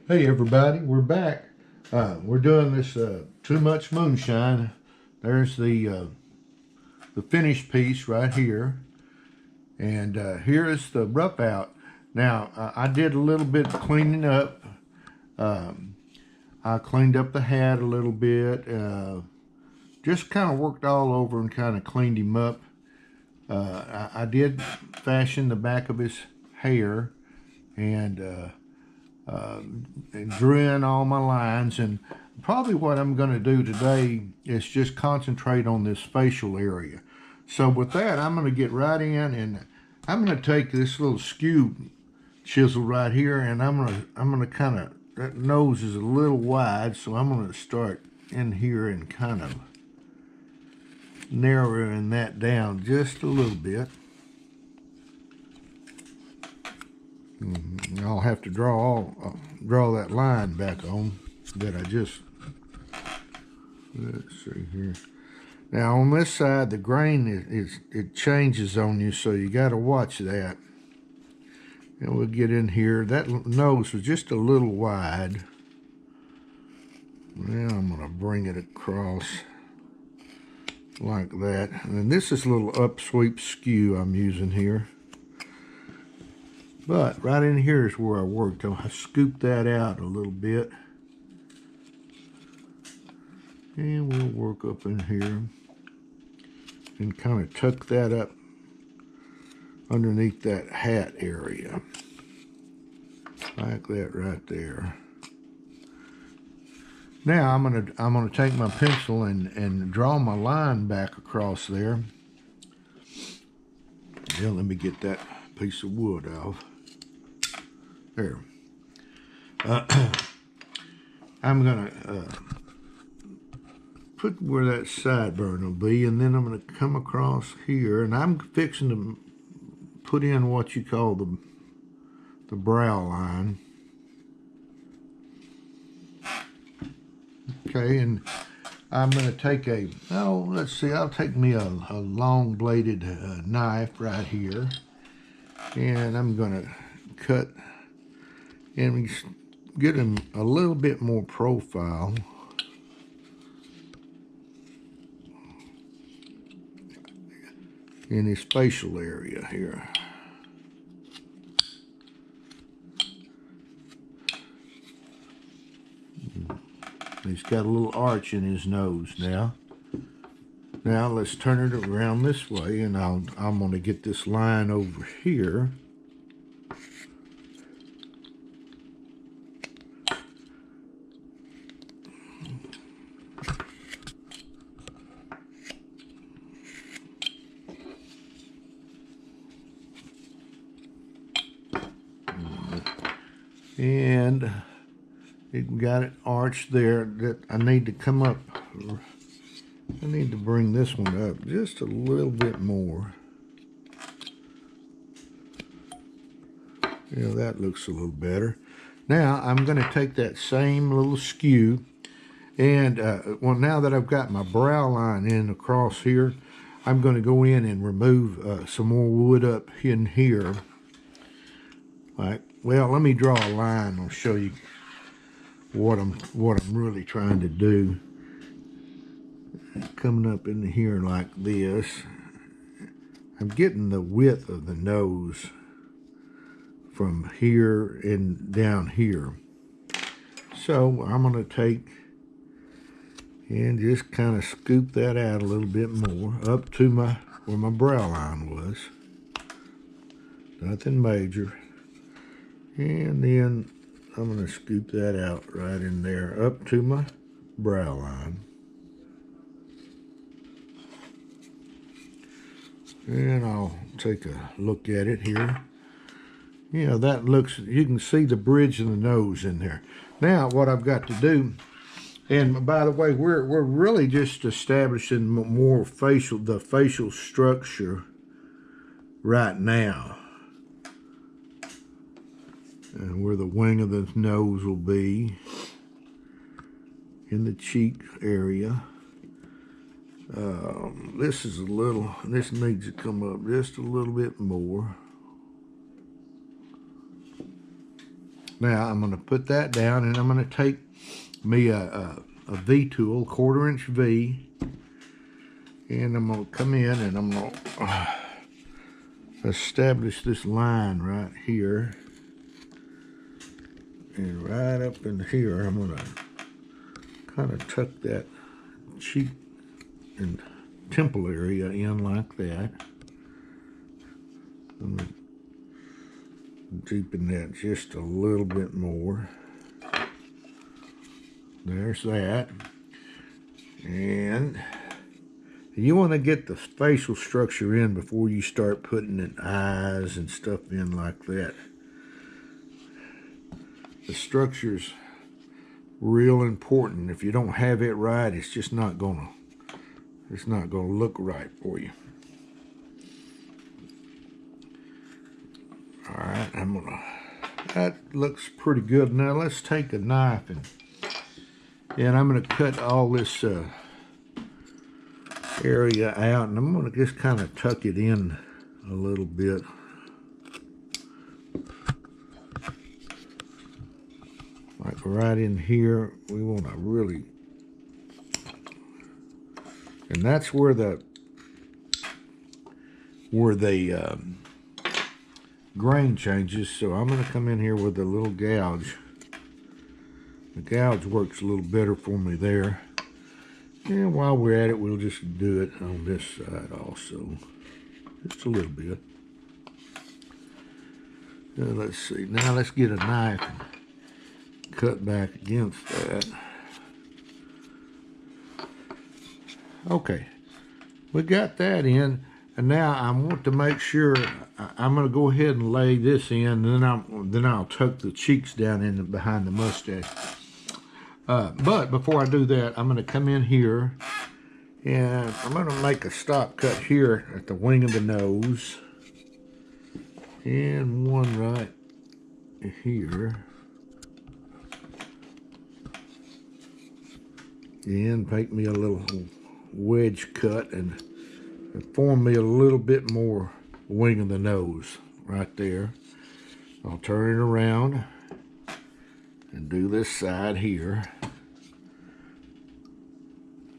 Hey everybody, we're back. We're doing this Too Much Moonshine. There's the finished piece right here, and here is the rough out. Now I did a little bit of cleaning up. I cleaned up the hat a little bit. Just kind of worked all over and kind of cleaned him up. I did fashion the back of his hair and drew in all my lines, and probably what I'm going to do today is just concentrate on this facial area. So with that, I'm going to get right in, and I'm going to take this little skew chisel right here, and I'm going to kind of, that nose is a little wide, so I'm going to start in here and kind of narrowing that down just a little bit. I'll have to draw that line back on that I just, let's see here. Now on this side, the grain it changes on you, so you got to watch that. And we'll get in here. That nose was just a little wide. Now I'm going to bring it across like that. And this is a little upsweep skew I'm using here. But right in here is where I worked. I scooped that out a little bit. And we'll work up in here and kind of tuck that up underneath that hat area. Like that right there. Now I'm gonna take my pencil and draw my line back across there. Yeah, let me get that piece of wood off. There. I'm going to put where that sideburn will be, and then I'm going to come across here, and I'm fixing to put in what you call the brow line. Okay, and I'm going to take I'll take me a long bladed knife right here, and I'm going to cut and get him a little bit more profile. In his facial area here. He's got a little arch in his nose now. Now let's turn it around this way, and I'm going to get this line over here. And it got it arched there. That I need to come up. I need to bring this one up just a little bit more. Yeah, that looks a little better. Now I'm going to take that same little skew, and well, now that I've got my brow line in across here, I'm going to go in and remove some more wood up in here. Like, well, let me draw a line. I'll show you what I'm really trying to do. Coming up in here like this. I'm getting the width of the nose from here and down here. So I'm going to take and just kind of scoop that out a little bit more up to where my brow line was. Nothing major. And then I'm going to scoop that out right in there up to my brow line. And I'll take a look at it here. Yeah, that looks, you can see the bridge of the nose in there. Now what I've got to do, and by the way, we're really just establishing more the facial structure right now. And where the wing of the nose will be in the cheek area. This needs to come up just a little bit more. Now I'm going to put that down, and I'm going to take me a V tool, 1/4 inch V, and I'm going to come in and I'm going to establish this line right here. And right up in here, I'm going to kind of tuck that cheek and temple area in like that. I'm going to deepen that just a little bit more. There's that. And you want to get the facial structure in before you start putting in eyes and stuff in like that. The structure's real important. If you don't have it right, it's just not gonna look right for you. All right, that looks pretty good. Now let's take a knife and I'm gonna cut all this area out, and I'm gonna just kind of tuck it in a little bit. Like right in here, we want to really, and that's where the grain changes. So I'm going to come in here with a little gouge. The gouge works a little better for me there. And while we're at it, we'll just do it on this side also, just a little bit. Let's see. Now let's get a knife and cut back against that. Okay, we got that in, and now I want to make sure I'm going to go ahead and lay this in, and then I'll tuck the cheeks down in behind the mustache. But before I do that, I'm going to come in here and I'm going to make a stop cut here at the wing of the nose, and one right here. And make me a little wedge cut and form me a little bit more wing of the nose right there. I'll turn it around and do this side here.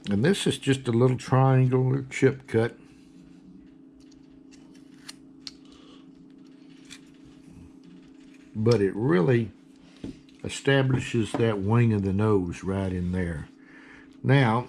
And this is just a little triangular chip cut. But it really establishes that wing of the nose right in there. Now,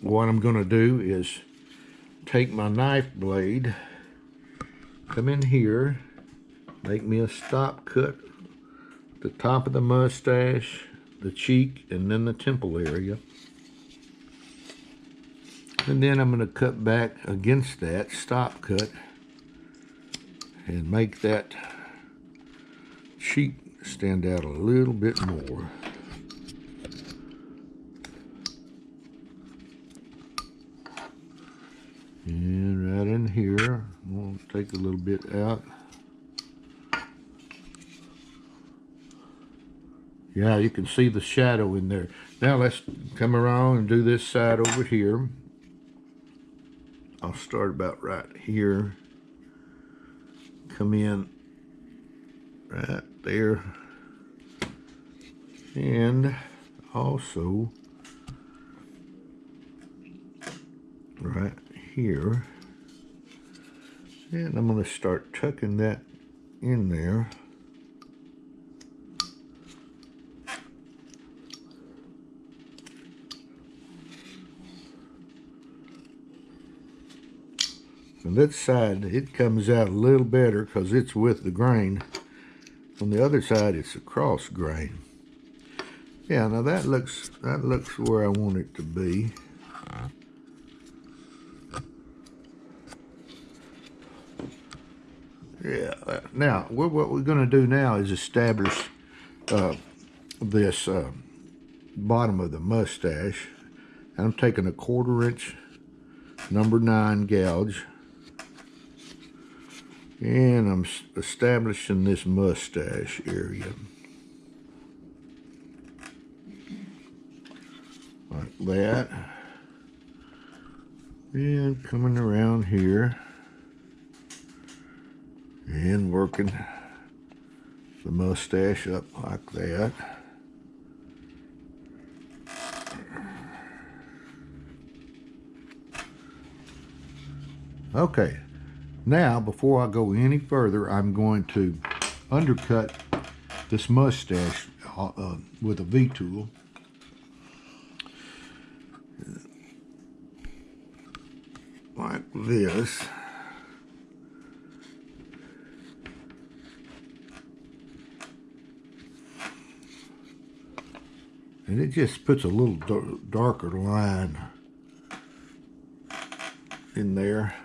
what I'm going to do is take my knife blade, come in here, make me a stop cut at the top of the mustache, the cheek, and then the temple area. And then I'm going to cut back against that stop cut and make that cheek stand out a little bit more. And right in here, I'm going to take a little bit out. Yeah, you can see the shadow in there. Now let's come around and do this side over here. I'll start about right here. Come in right there. And also right here, and I'm going to start tucking that in there. On that side, it comes out a little better because it's with the grain. On the other side, it's a cross grain. Yeah, now that looks where I want it to be. Yeah. Now, what we're going to do now is establish this bottom of the mustache. I'm taking a 1/4 inch number 9 gouge, and I'm establishing this mustache area like that, and coming around here and working the mustache up like that. Okay, now before I go any further, I'm going to undercut this mustache with a V-tool. Like this. And it just puts a little darker line in there.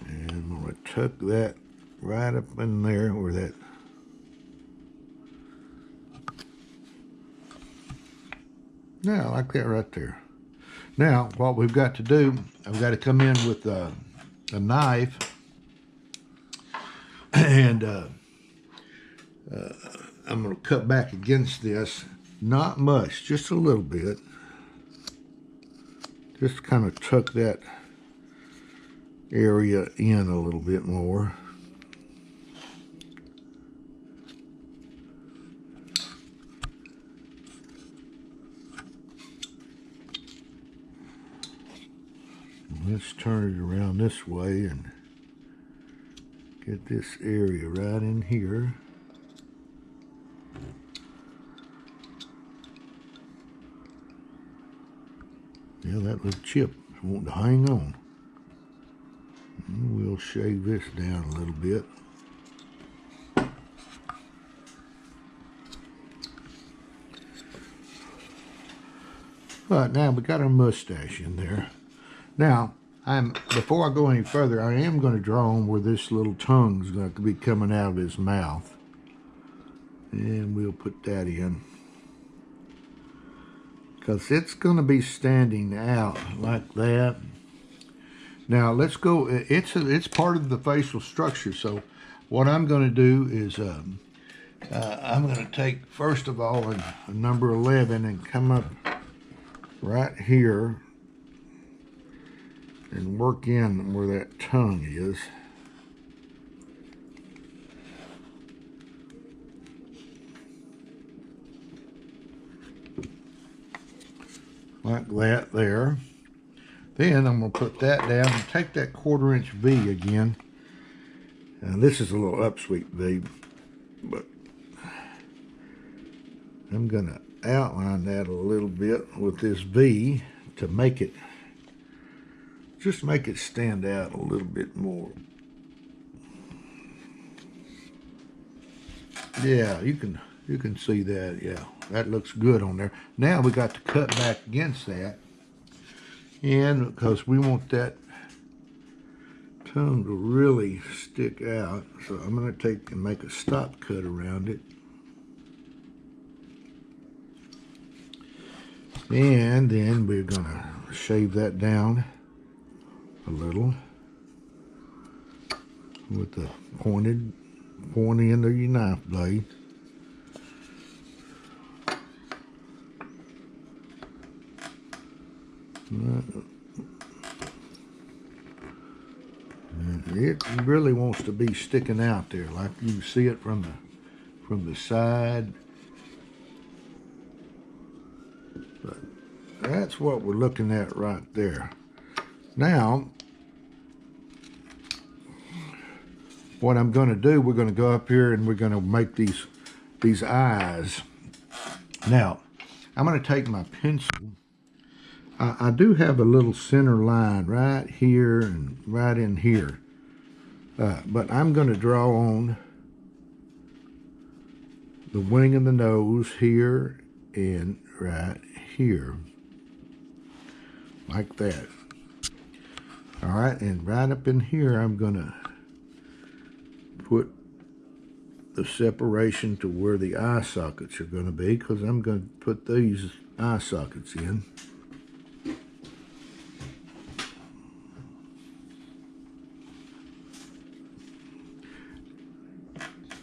And I'm going to tuck that right up in there where that. Now, like that right there. Now, what we've got to do, I've got to come in with a knife. And I'm going to cut back against this, not much, just a little bit. Just kind of tuck that area in a little bit more. Let's turn it around this way and get this area right in here. Yeah, that little chip wanting to hang on. And we'll shave this down a little bit. All right, now we got our mustache in there. Now, before I go any further, I am going to draw on where this little tongue's going to be coming out of his mouth. And we'll put that in. Because it's going to be standing out like that. Now, let's go. It's part of the facial structure. So, what I'm going to do is I'm going to take, first of all, a number 11 and come up right here and work in where that tongue is. Like that there. Then I'm going to put that down and take that 1/4 inch V again. Now this is a little upsweep V, but I'm going to outline that a little bit with this V to make it, just make it stand out a little bit more. Yeah, you can see that. Yeah, that looks good on there. Now we got to cut back against that, and because we want that tongue to really stick out, so I'm going to take and make a stop cut around it. And then we're going to shave that down a little with the point end of your knife blade. And it really wants to be sticking out there, like you see it from the side. But that's what we're looking at right there. Now, what I'm going to do, we're going to go up here and we're going to make these eyes. Now, I'm going to take my pencil. I do have a little center line right here and right in here. But I'm going to draw on the wing of the nose here and right here. Like that. All right, and right up in here, I'm going to put the separation to where the eye sockets are going to be, because I'm going to put these eye sockets in.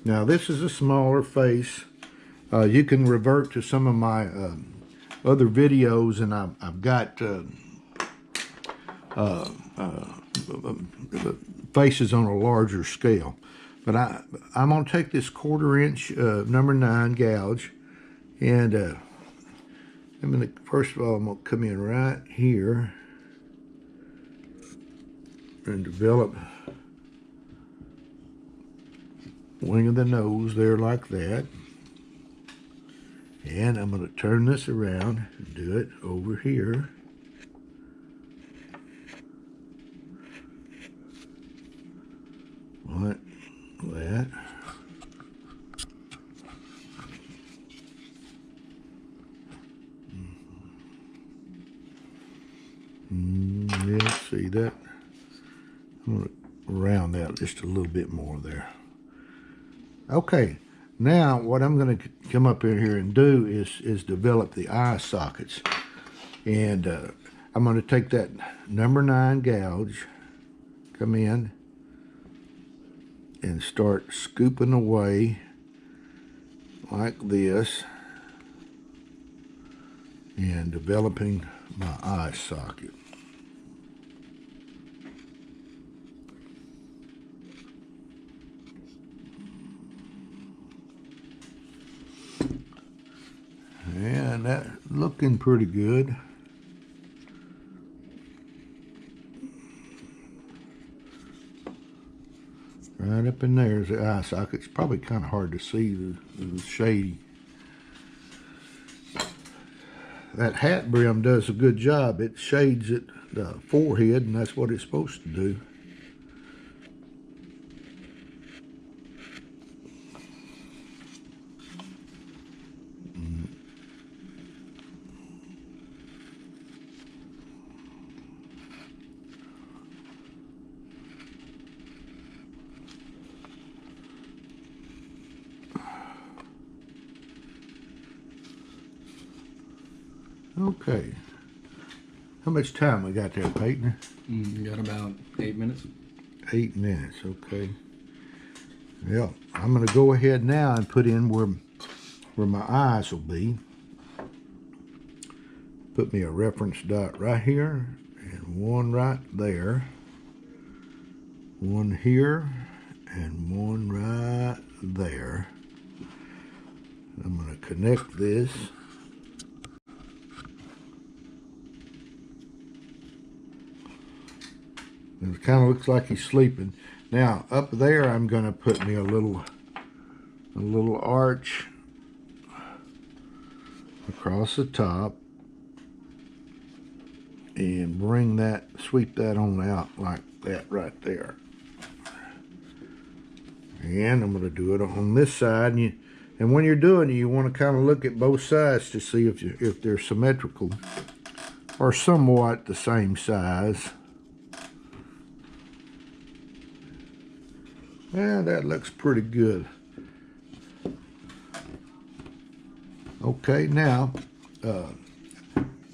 Now this is a smaller face. You can revert to some of my other videos, and I've got faces on a larger scale. But I'm going to take this 1/4 inch number 9 gouge, and I'm going to, first of all, I'm going to come in right here and develop wing of the nose there like that. And I'm going to turn this around and do it over here. Like that. Yeah, see that? I'm going to round that just a little bit more there. Okay, now what I'm going to come up in here and do is develop the eye sockets. And I'm going to take that number 9 gouge, come in, and start scooping away like this and developing my eye socket. And that's looking pretty good. Right up in there is the eye socket. It's probably kind of hard to see, the shady. That hat brim does a good job. It shades the forehead, and that's what it's supposed to do. Okay. How much time we got there, Peyton? We got about 8 minutes. 8 minutes, okay. Yeah, I'm going to go ahead now and put in where my eyes will be. Put me a reference dot right here and one right there. One here and one right there. I'm going to connect this. It kind of looks like he's sleeping. Now up there, I'm going to put me a little arch across the top and bring that, sweep that on out like that right there. And I'm going to do it on this side. And when you're doing it, you want to kind of look at both sides to see if they're symmetrical or somewhat the same size. Yeah, that looks pretty good. Okay, now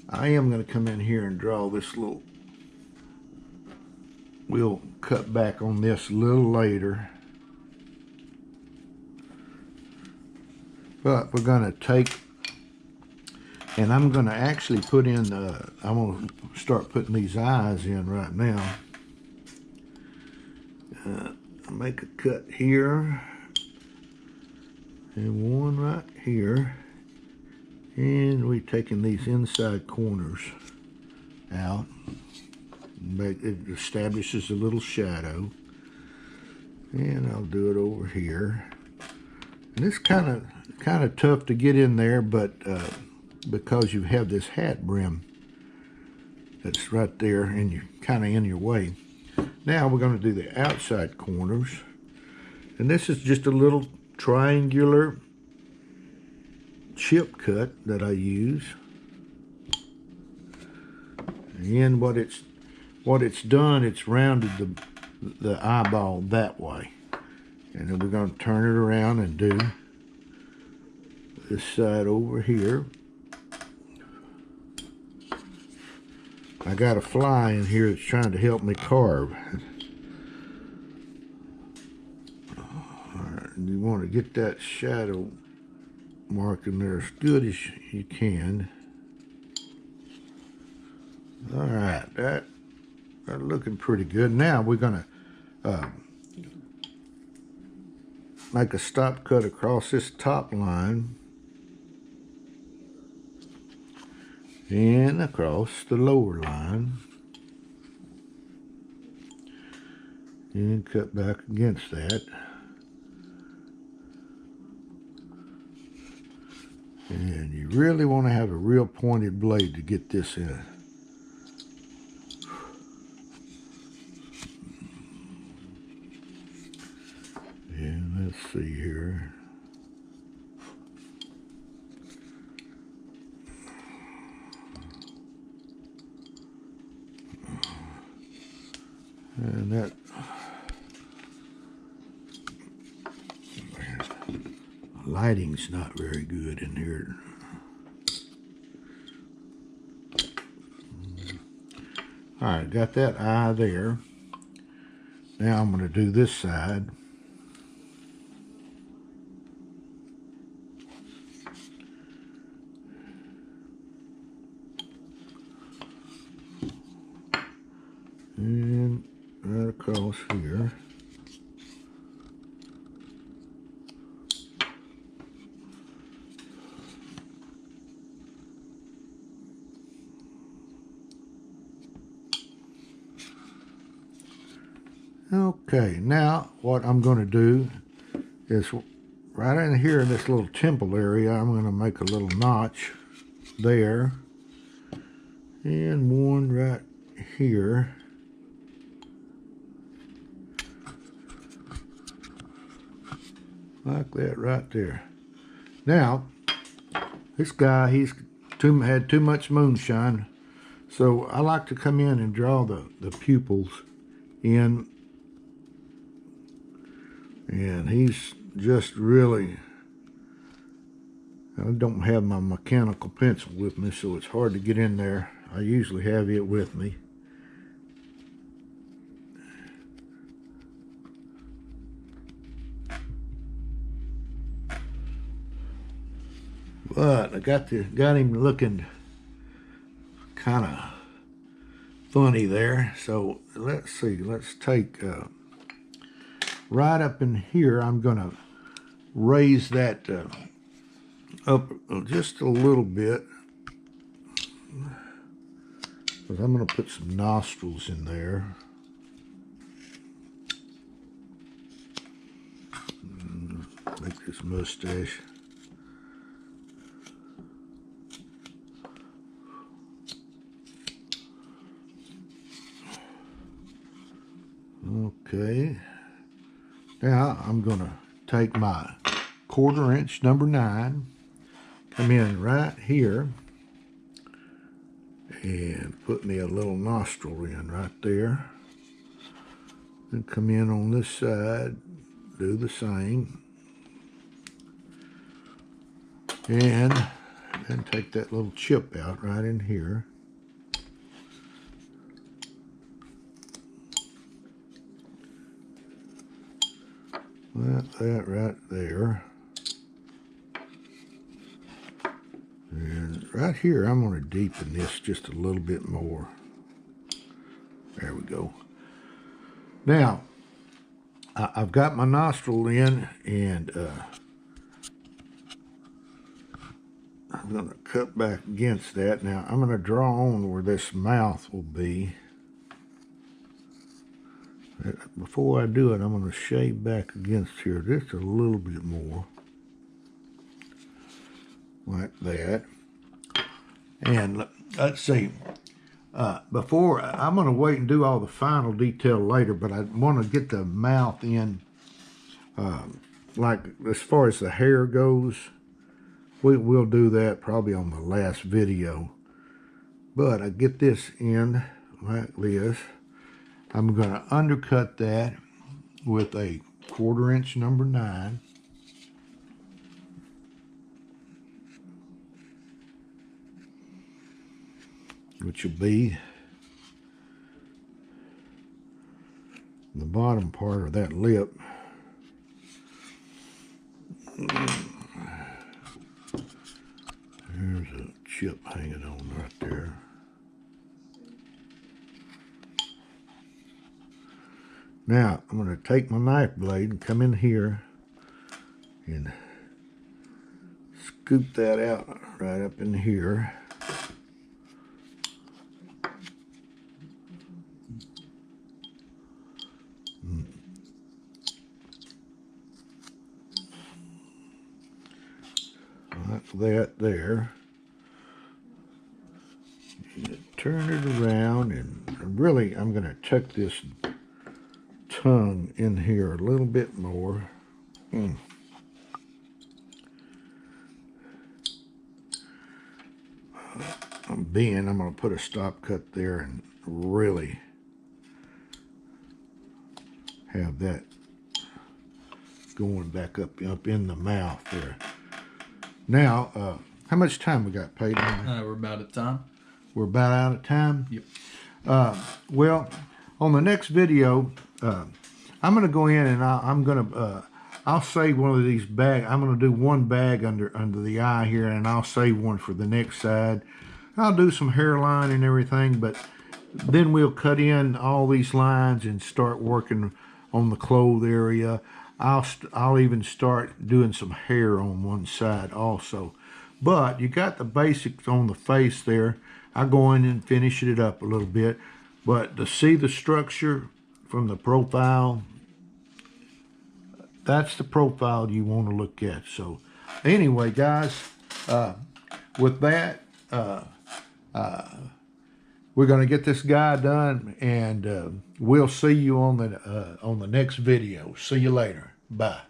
I am going to come in here and draw this little. We'll cut back on this a little later. But we're going to take, and I'm going to actually put in, I'm going to start putting these eyes in right now. Make a cut here, and one right here, and we're taking these inside corners out. It establishes a little shadow, and I'll do it over here. And it's kind of tough to get in there, but because you have this hat brim that's right there, and you're kind of in your way. Now we're going to do the outside corners, and this is just a little triangular chip cut that I use. And what it's done, it's rounded the eyeball that way. And then we're going to turn it around and do this side over here. I got a fly in here that's trying to help me carve. Alright, you want to get that shadow mark in there as good as you can. Alright, that looking pretty good. Now we're gonna make a stop cut across this top line and across the lower line and cut back against that. And you really want to have a real pointed blade to get this in. And let's see here. And that lighting's not very good in here. All right, got that eye there. Now I'm going to do this side. And right across here. Okay, now what I'm going to do is right in here in this little temple area, I'm going to make a little notch there and one right here. Like that right there. Now, this guy, he's had too much moonshine, so I like to come in and draw the pupils in. And he's just really, I don't have my mechanical pencil with me, so it's hard to get in there. I usually have it with me. But I got him looking kind of funny there. So let's see, let's take right up in here, I'm going to raise that up just a little bit, because I'm going to put some nostrils in there. Make this mustache. Okay. Now I'm going to take my 1/4 inch number 9, come in right here, and put me a little nostril in right there. And come in on this side, do the same. And then take that little chip out right in here. That right there. And right here, I'm going to deepen this just a little bit more. There we go. Now, I've got my nostril in, and I'm going to cut back against that. Now, I'm going to draw on where this mouth will be. Before I do it, I'm going to shade back against here just a little bit more. Like that. And let's see. Before, I'm going to wait and do all the final detail later, but I want to get the mouth in, like as far as the hair goes. We'll do that probably on the last video. But I get this in like this. I'm going to undercut that with a 1/4 inch number 9. Which will be the bottom part of that lip. There's a chip hanging on right there. Now, I'm going to take my knife blade and come in here and scoop that out right up in here. That's that there. Turn it around, and really I'm going to tuck this tongue in here a little bit more. I'm going to put a stop cut there and really have that going back up in the mouth there. Now, how much time we got, Peyton? We're about at time. We're about out of time? Yep. Well, on the next video, I'm going to go in and I'll save one of these bags. I'm going to do one bag under the eye here, and I'll save one for the next side. I'll do some hairline and everything, but then we'll cut in all these lines and start working on the clothes area. I'll even start doing some hair on one side also. But you got the basics on the face there. I go in and finish it up a little bit. But to see the structure from the profile, that's the profile you want to look at. So anyway, guys, with that, we're going to get this guy done, and we'll see you on the next video. See you later. Bye.